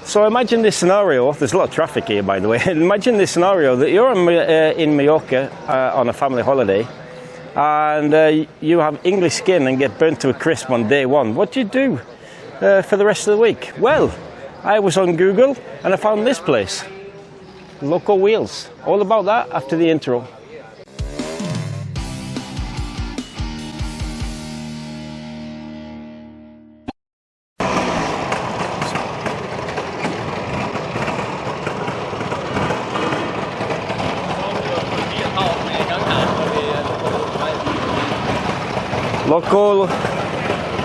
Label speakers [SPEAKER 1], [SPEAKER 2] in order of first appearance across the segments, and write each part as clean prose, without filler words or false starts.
[SPEAKER 1] So imagine this scenario, there's a lot of traffic here by the way, imagine this scenario that you're in Mallorca on a family holiday and you have English skin and get burnt to a crisp on day one. What do you do for the rest of the week? Well, I was on Google and I found this place, LocoWheels. All about that after the intro.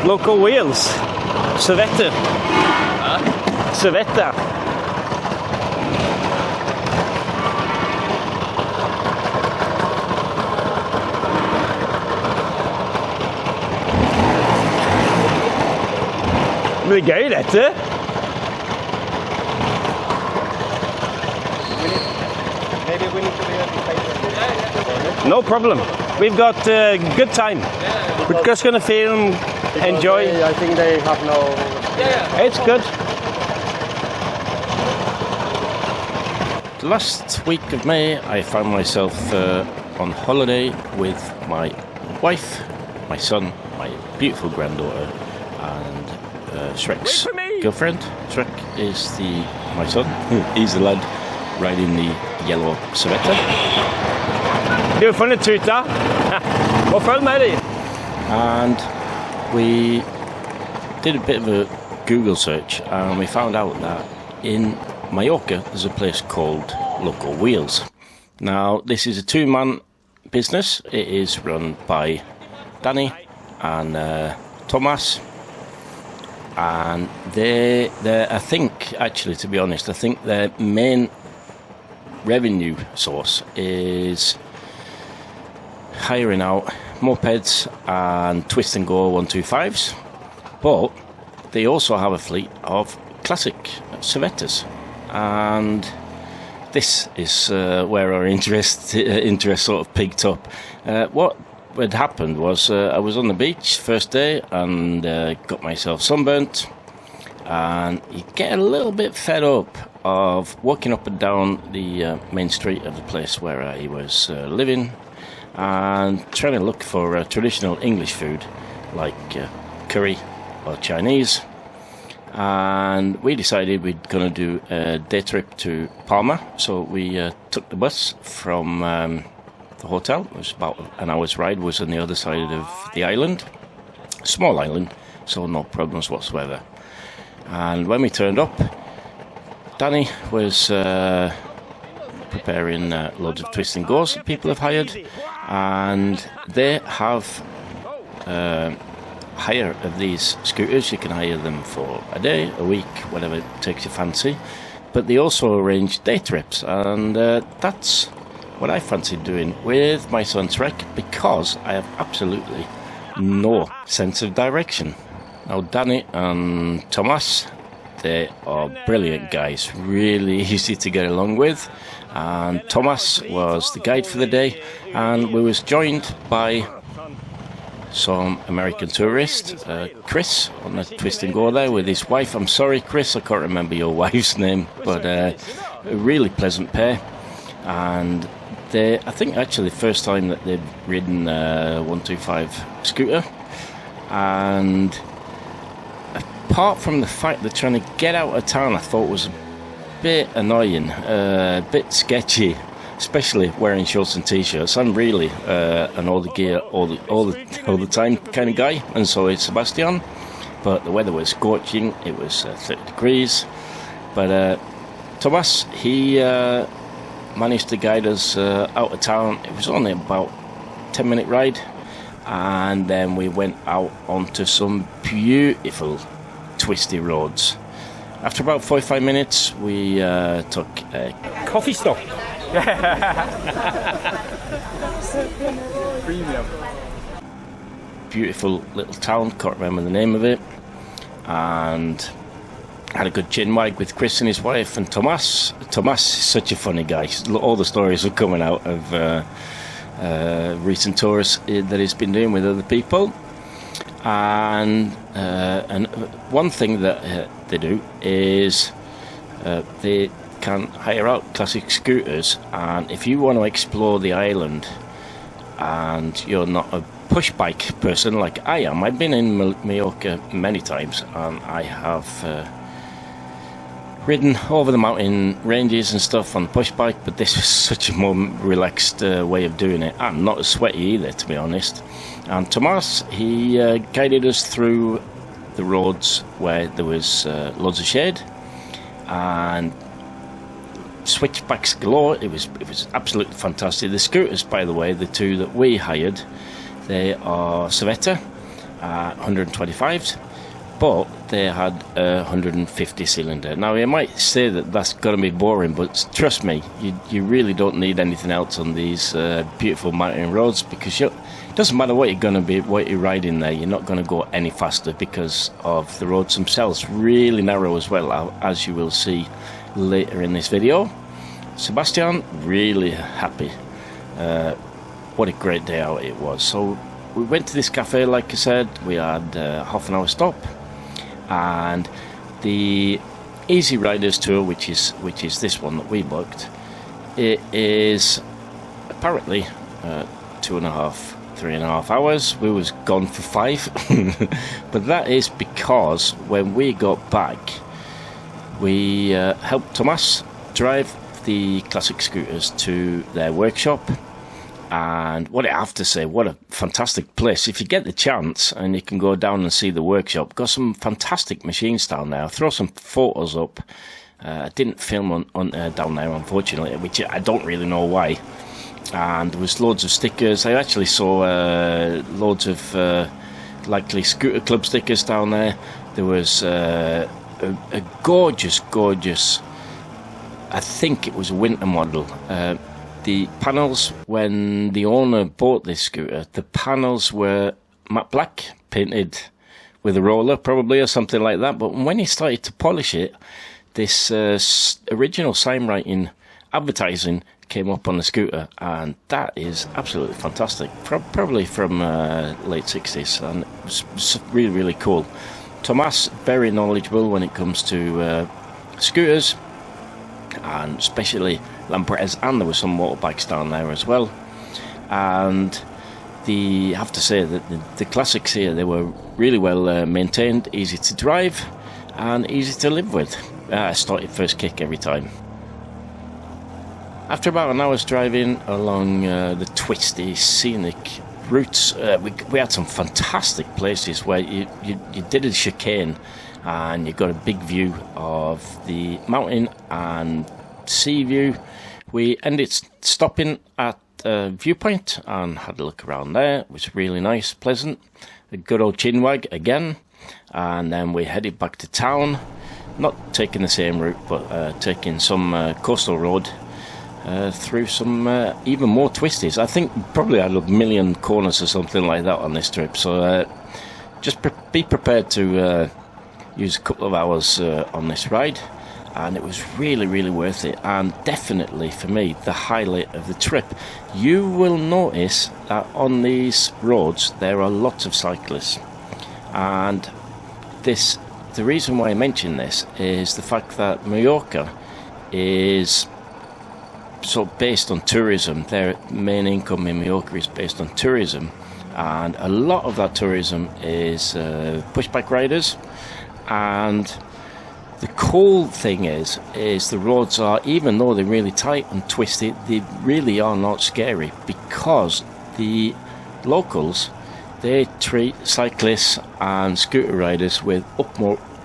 [SPEAKER 1] LocoWheels, Servetta. Servetta. Det blir gøy dette.
[SPEAKER 2] Maybe we need to be at the
[SPEAKER 1] No problem. We've got good time. We're just going to film, enjoy.
[SPEAKER 2] I think they have no...
[SPEAKER 1] It's good. The last week of May, I found myself on holiday with my wife, my son, my beautiful granddaughter, and Shrek's girlfriend. Shrek is my son. He's the lad riding the yellow Servetta. Du har funnet tuta. Og følg med dig. And we did a bit of a Google search and we found out that in Mallorca there's a place called LocoWheels. Now this is a two-man business. It is run by Danny and Thomas, and they I think, actually, to be honest, I think their main revenue source is hiring out mopeds and twist and go 125s, but they also have a fleet of classic Servettas, and this is where our interest sort of picked up. What had happened was I was on the beach first day and got myself sunburnt, and you get a little bit fed up of walking up and down the main street of the place where I was living and trying to look for traditional English food like curry or Chinese. And we decided we're going to do a day trip to Palma, so we took the bus from the hotel. It was about an hour's ride, was on the other side of the island, small island, so no problems whatsoever. And when we turned up, Danny was preparing loads of twist and goes that people have hired, and they have hire of these scooters. You can hire them for a day, a week, whatever takes your fancy, but they also arrange day trips, and that's what I fancy doing with my son Shrek, because I have absolutely no sense of direction. Now Danny and Thomas, they are brilliant guys, really easy to get along with, and Thomas was the guide for the day, and we was joined by some American tourist, Chris, on the twist and go there with his wife. I'm sorry Chris, I can't remember your wife's name, but a really pleasant pair, and I think actually the first time that they'd ridden a 125 scooter, and apart from the fact they're trying to get out of town, I thought was a bit annoying, a bit sketchy, especially wearing shorts and t-shirts. I'm really an all the gear all the time kind of guy, and so is Sebastian. But the weather was scorching. It was 30 degrees. But Thomas, he managed to guide us out of town. It was only about a 10-minute ride, and then we went out onto some beautiful twisty roads. After about 45 minutes, we took a coffee stop.
[SPEAKER 2] Premium.
[SPEAKER 1] Beautiful little town, can't remember the name of it, and had a good chin wag with Chris and his wife and Thomas. Thomas is such a funny guy. All the stories are coming out of recent tours that he's been doing with other people. And one thing that they do is They can hire out classic scooters, and if you want to explore the island and you're not a push bike person like I am, I've been in Mallorca many times, and I have ridden over the mountain ranges and stuff on push bike, but this was such a more relaxed way of doing it, and not as sweaty either, to be honest. And Tomas, he guided us through the roads where there was loads of shade and switchbacks galore. It was absolutely fantastic. The scooters, by the way, the two that we hired, they are Savetta 125s, but they had a 150 cylinder. Now you might say that that's going to be boring, but trust me, you really don't need anything else on these beautiful mountain roads, because it doesn't matter what you're riding there, you're not going to go any faster because of the roads themselves. Really narrow as well, as you will see later in this video. Sebastian, really happy. What a great day out it was. So we went to this cafe, like I said. We had a half an hour stop, and the Easy Riders tour, which is this one that we booked, it is apparently 3.5 hours. We was gone for 5 but that is because when we got back, we helped Tomas drive the classic scooters to their workshop. And what I have to say, what a fantastic place. If you get the chance and you can go down and see the workshop, got some fantastic machines down there. I'll throw some photos up. I didn't film on down there, unfortunately, which I don't really know why. And there was loads of stickers. I actually saw loads of likely Scooter Club stickers down there. There was a gorgeous, I think it was a winter model. The panels, when the owner bought this scooter, the panels were matte black, painted with a roller probably or something like that. But when he started to polish it, this original sign writing advertising came up on the scooter, and that is absolutely fantastic. Probably from late 60s, and it was really, really cool. Tomas, very knowledgeable when it comes to scooters, and especially Lampretas, and there were some motorbikes down there as well. And I have to say that the classics here, they were really well maintained, easy to drive and easy to live with. I started first kick every time. After about an hour's driving along the twisty scenic routes, we had some fantastic places where you did a chicane and you got a big view of the mountain and sea view. We ended stopping at a viewpoint and had a look around there. It was really nice, pleasant. A good old chinwag again, and then we headed back to town, not taking the same route, but taking some coastal road through some even more twisties. I think probably had a million corners or something like that on this trip, so just be prepared to use a couple of hours on this ride. And it was really, really worth it, and definitely for me the highlight of the trip. You will notice that on these roads there are lots of cyclists, and the reason why I mention this is the fact that Mallorca is sort of based on tourism. Their main income in Mallorca is based on tourism, and a lot of that tourism is pushback riders. And the cool thing is the roads are, even though they're really tight and twisty, they really are not scary, because the locals, they treat cyclists and scooter riders with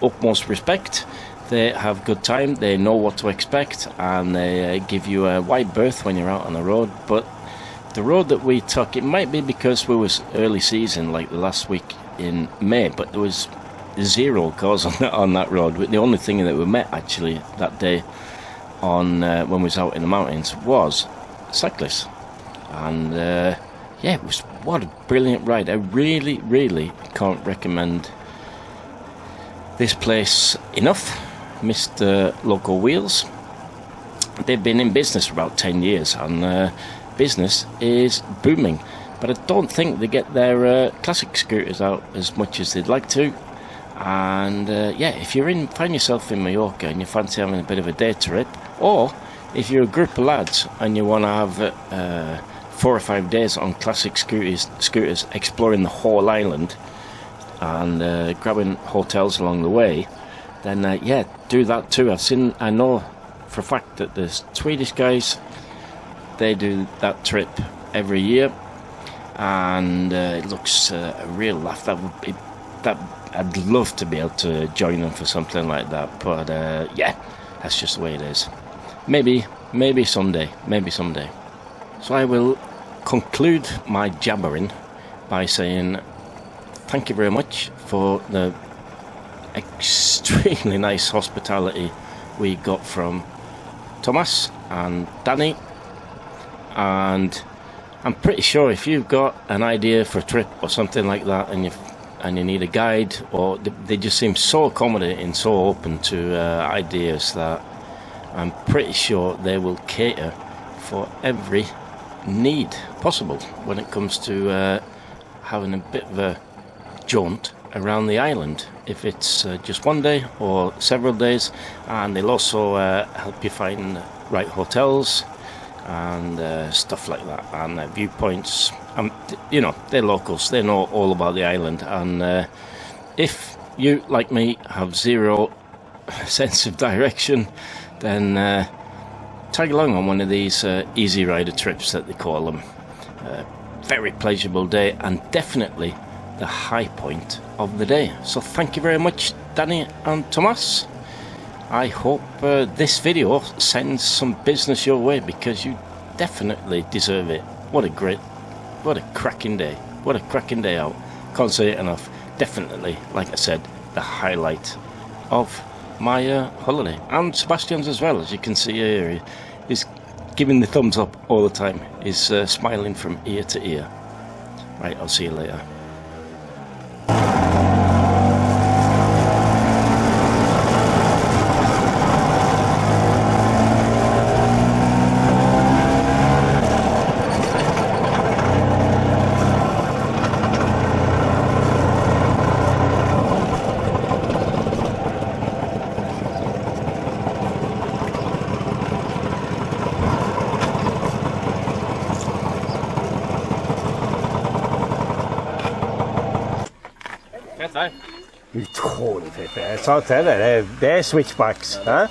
[SPEAKER 1] utmost respect. They have good time, they know what to expect, and they give you a wide berth when you're out on the road. But the road that we took, it might be because we was early season, like the last week in May, but there was 0 cars on that road. The only thing that we met actually that day on when we was out in the mountains was cyclists. And yeah, it was, what a brilliant ride. I really, really can't recommend this place enough. Mr. LocoWheels, they've been in business for about 10 years, and business is booming. But I don't think they get their classic scooters out as much as they'd like to. And yeah, if you're find yourself in Mallorca and you fancy having a bit of a day trip, or if you're a group of lads and you want to have 4 or 5 days on classic scooters exploring the whole island and grabbing hotels along the way, then yeah, do that too. I know for a fact that the Swedish guys, they do that trip every year, and it looks a real laugh. I'd love to be able to join them for something like that, but yeah, that's just the way it is. Maybe someday, So I will conclude my jabbering by saying thank you very much for the extremely nice hospitality we got from Thomas and Danny, and I'm pretty sure if you've got an idea for a trip or something like that and you need a guide, or they just seem so accommodating, so open to ideas, that I'm pretty sure they will cater for every need possible when it comes to having a bit of a jaunt around the island, if it's just one day or several days. And they'll also help you find the right hotels and stuff like that, and viewpoints. You know, they're locals, they know all about the island, and if you, like me, have zero sense of direction, then tag along on one of these easy rider trips that they call them. Very pleasurable day, and definitely the high point of the day. So thank you very much, Danny and Thomas. I hope this video sends some business your way, because you definitely deserve it. What a cracking day. What a cracking day out. Can't say it enough. Definitely, like I said, the highlight of my holiday. And Sebastian's as well, as you can see here. He's giving the thumbs up all the time. He's smiling from ear to ear. Right, I'll see you later.
[SPEAKER 2] Utrolig fett. Jeg sa til deg, det er switchbacks. Hæ?